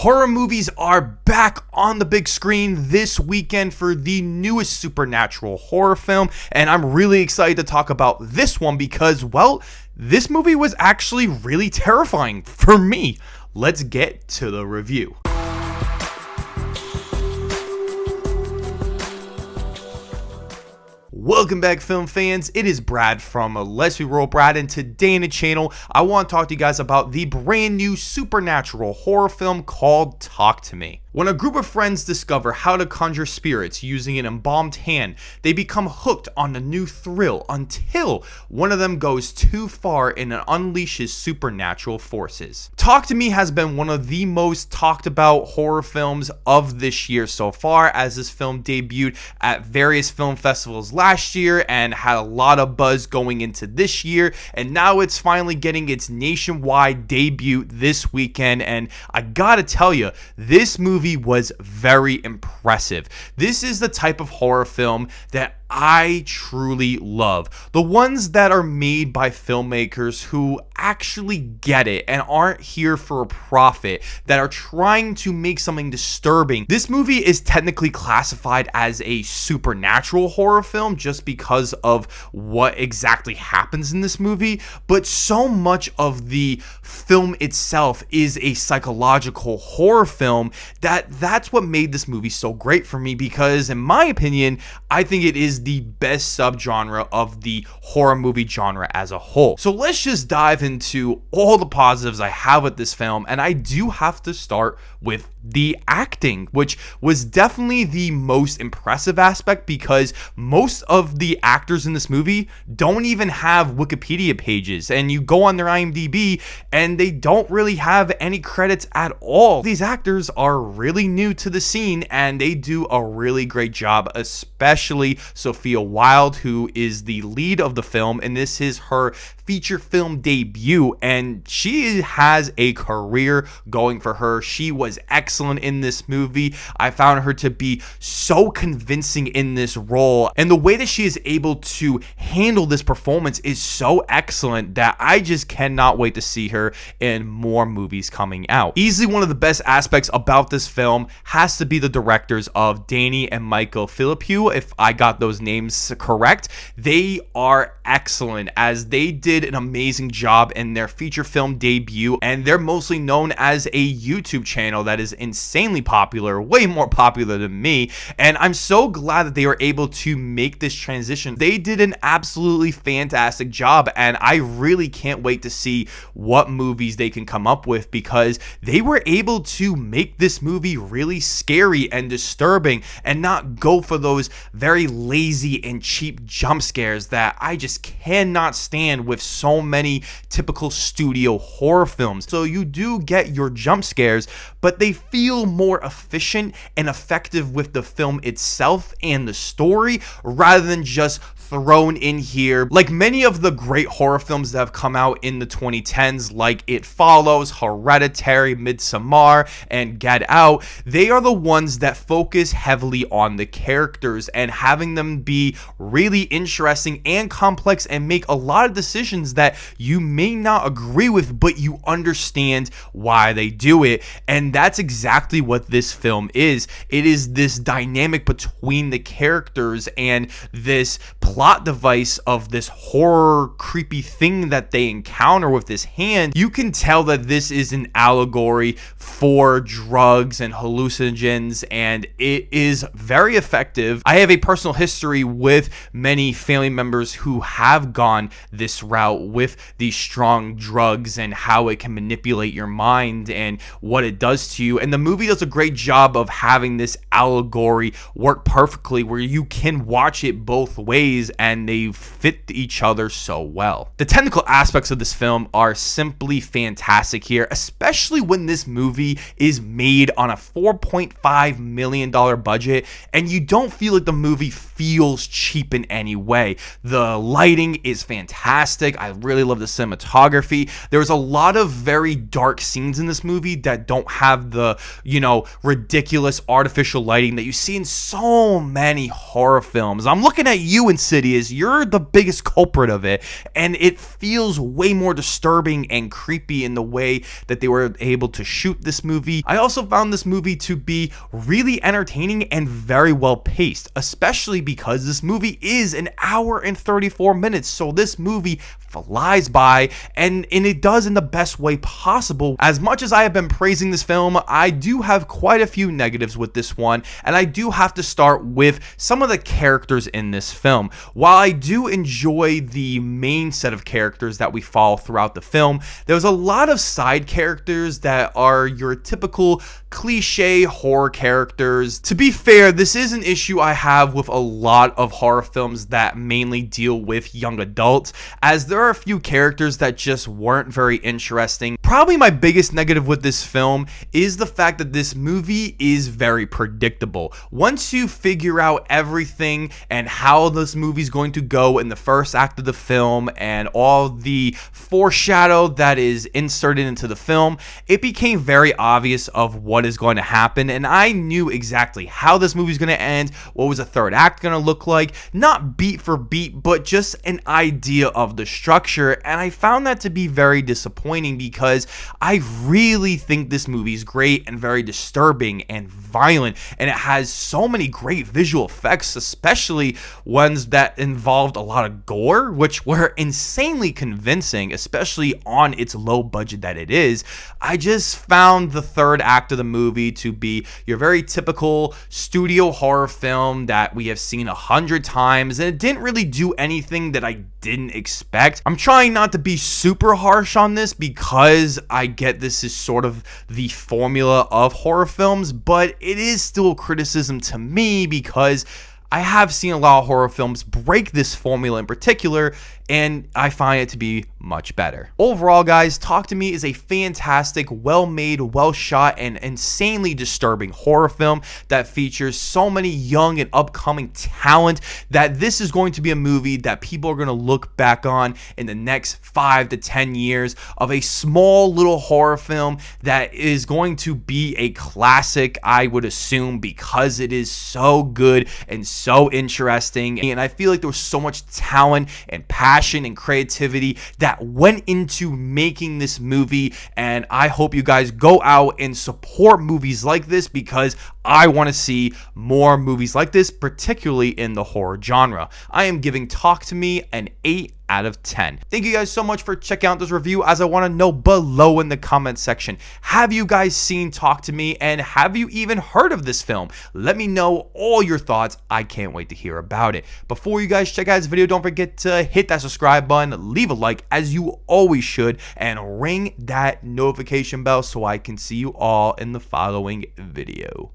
Horror movies are back on the big screen this weekend for the newest supernatural horror film, and I'm really excited to talk about this one because, well, this movie was actually really terrifying for me. Let's get to the review. Welcome back, film fans. It is Brad from Let's Roll Brad, and today in the channel, I want to talk to you guys about the brand new supernatural horror film called Talk to Me. When a group of friends discover how to conjure spirits using an embalmed hand, they become hooked on the new thrill until one of them goes too far and unleashes supernatural forces. Talk to Me has been one of the most talked about horror films of this year so far, as this film debuted at various film festivals last year and had a lot of buzz going into this year, and now it's finally getting its nationwide debut this weekend. And I gotta tell you, this movie was very impressive. This is the type of horror film that I truly love. The ones that are made by filmmakers who actually get it and aren't here for a profit, that are trying to make something disturbing. This movie is technically classified as a supernatural horror film just because of what exactly happens in this movie, but so much of the film itself is a psychological horror film that's what made this movie so great for me, because in my opinion, I think it is the best subgenre of the horror movie genre as a whole. So let's just dive into all the positives I have with this film, and I do have to start with the acting, which was definitely the most impressive aspect, because most of the actors in this movie don't even have Wikipedia pages, and you go on their IMDb and they don't really have any credits at all. These actors are really new to the scene and they do a really great job, especially Sophia Wilde, who is the lead of the film, and this is her feature film debut, and she has a career going for her. She was excellent in this movie. I found her to be so convincing in this role, and the way that she is able to handle this performance is so excellent that I just cannot wait to see her in more movies coming out. Easily one of the best aspects about this film has to be the directors of Danny and Michael Philippou, if I got those names correct. They are excellent, as they did an amazing job in their feature film debut, and they're mostly known as a YouTube channel that is insanely popular, way more popular than me, and I'm so glad that they were able to make this transition. They did an absolutely fantastic job, and I really can't wait to see what movies they can come up with, because they were able to make this movie really scary and disturbing and not go for those very lazy and cheap jump scares that I just cannot stand with so many typical studio horror films. So you do get your jump scares, but they feel more efficient and effective with the film itself and the story, rather than just thrown in here like many of the great horror films that have come out in the 2010s, like It Follows, Hereditary, Midsommar, and Get Out. They are the ones that focus heavily on the characters and having them be really interesting and complex and make a lot of decisions that you may not agree with, but you understand why they do it. And that's exactly what this film is. It is this dynamic between the characters and this plot device of this horror creepy thing that they encounter with this hand. You can tell that this is an allegory for drugs and hallucinogens, and it is very effective. I have a personal history with many family members who have gone this route with these strong drugs and how it can manipulate your mind and what it does to you, and the movie does a great job of having this allegory work perfectly, where you can watch it both ways and they fit each other so well. The technical aspects of this film are simply fantastic here, especially when this movie is made on a $4.5 million budget and you don't feel like the movie feels feels cheap in any way. The lighting is fantastic. I really love the cinematography. There's a lot of very dark scenes in this movie that don't have the, ridiculous artificial lighting that you see in so many horror films. I'm looking at you, Insidious. You're the biggest culprit of it, and it feels way more disturbing and creepy in the way that they were able to shoot this movie. I also found this movie to be really entertaining and very well paced, especially because this movie is an hour and 34 minutes. So this movie flies by, and it does in the best way possible. As much as I have been praising this film, I do have quite a few negatives with this one, and I do have to start with some of the characters in this film. While I do enjoy the main set of characters that we follow throughout the film, there's a lot of side characters that are your typical cliche horror characters. To be fair, this is an issue I have with a lot of horror films that mainly deal with young adults, as there are a few characters that just weren't very interesting. Probably my biggest negative with this film is the fact that this movie is very predictable. Once you figure out everything and how this movie's going to go in the first act of the film and all the foreshadow that is inserted into the film, it became very obvious of what is going to happen, and I knew exactly how this movie's going to end, what was the third act going to look like, not beat for beat, but just an idea of the structure. And I found that to be very disappointing because I really think this movie is great and very disturbing and violent, and it has so many great visual effects, especially ones that involved a lot of gore, which were insanely convincing, especially on its low budget that it is. I just found the third act of the movie to be your very typical studio horror film that we have seen 100 times, and it didn't really do anything that I didn't expect. I'm trying not to be super harsh on this because I get this is sort of the formula of horror films, but it is still a criticism to me because I have seen a lot of horror films break this formula in particular, and I find it to be much better. Overall, guys, Talk to Me is a fantastic, well-made, well-shot, and insanely disturbing horror film that features so many young and upcoming talent that this is going to be a movie that people are going to look back on in the next 5 to 10 years of a small little horror film that is going to be a classic, I would assume, because it is so good and so interesting. And I feel like there was so much talent and passion and creativity that went into making this movie, and I hope you guys go out and support movies like this because I want to see more movies like this, particularly in the horror genre. I am giving Talk to Me an 8 out of 10. Thank you guys so much for checking out this review. As I want to know below in the comment section, have you guys seen Talk to Me, and have you even heard of this film? Let me know all your thoughts. I can't wait to hear about it. Before you guys check out this video, don't forget to hit that subscribe button, leave a like as you always should, and ring that notification bell so I can see you all in the following video.